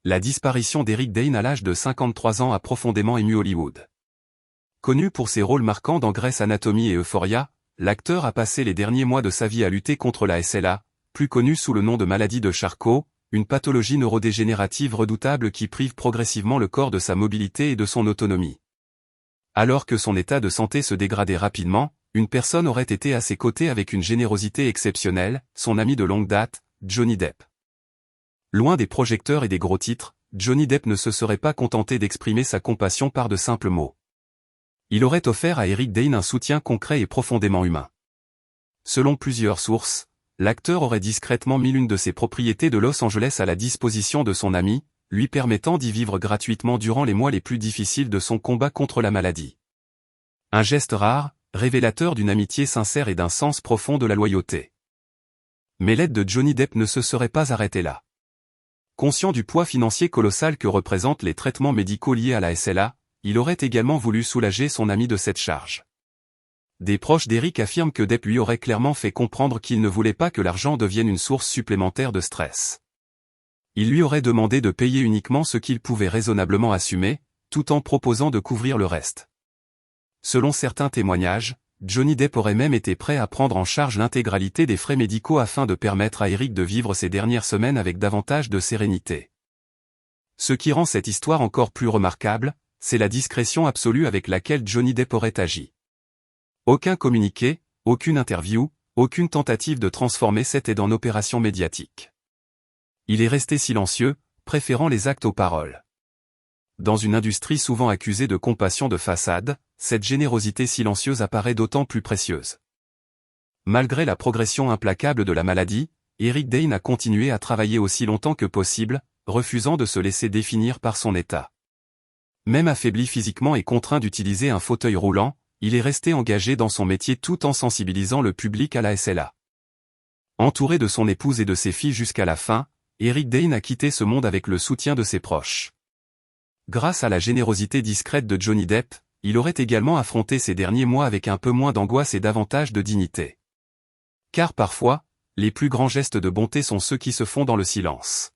La disparition d'Eric Dane à l'âge de 53 ans a profondément ému Hollywood. Connu pour ses rôles marquants dans Grey's Anatomy et Euphoria, l'acteur a passé les derniers mois de sa vie à lutter contre la SLA, plus connue sous le nom de maladie de Charcot, une pathologie neurodégénérative redoutable qui prive progressivement le corps de sa mobilité et de son autonomie. Alors que son état de santé se dégradait rapidement, une personne aurait été à ses côtés avec une générosité exceptionnelle, son ami de longue date, Johnny Depp. Loin des projecteurs et des gros titres, Johnny Depp ne se serait pas contenté d'exprimer sa compassion par de simples mots. Il aurait offert à Eric Dane un soutien concret et profondément humain. Selon plusieurs sources, l'acteur aurait discrètement mis l'une de ses propriétés de Los Angeles à la disposition de son ami, lui permettant d'y vivre gratuitement durant les mois les plus difficiles de son combat contre la maladie. Un geste rare, révélateur d'une amitié sincère et d'un sens profond de la loyauté. Mais l'aide de Johnny Depp ne se serait pas arrêtée là. Conscient du poids financier colossal que représentent les traitements médicaux liés à la SLA, il aurait également voulu soulager son ami de cette charge. Des proches d'Eric affirment que Depp lui aurait clairement fait comprendre qu'il ne voulait pas que l'argent devienne une source supplémentaire de stress. Il lui aurait demandé de payer uniquement ce qu'il pouvait raisonnablement assumer, tout en proposant de couvrir le reste. Selon certains témoignages, Johnny Depp aurait même été prêt à prendre en charge l'intégralité des frais médicaux afin de permettre à Eric de vivre ses dernières semaines avec davantage de sérénité. Ce qui rend cette histoire encore plus remarquable, c'est la discrétion absolue avec laquelle Johnny Depp aurait agi. Aucun communiqué, aucune interview, aucune tentative de transformer cette aide en opération médiatique. Il est resté silencieux, préférant les actes aux paroles. Dans une industrie souvent accusée de compassion de façade, cette générosité silencieuse apparaît d'autant plus précieuse. Malgré la progression implacable de la maladie, Eric Dane a continué à travailler aussi longtemps que possible, refusant de se laisser définir par son état. Même affaibli physiquement et contraint d'utiliser un fauteuil roulant, il est resté engagé dans son métier tout en sensibilisant le public à la SLA. Entouré de son épouse et de ses filles jusqu'à la fin, Eric Dane a quitté ce monde avec le soutien de ses proches. Grâce à la générosité discrète de Johnny Depp, il aurait également affronté ces derniers mois avec un peu moins d'angoisse et davantage de dignité. Car parfois, les plus grands gestes de bonté sont ceux qui se font dans le silence.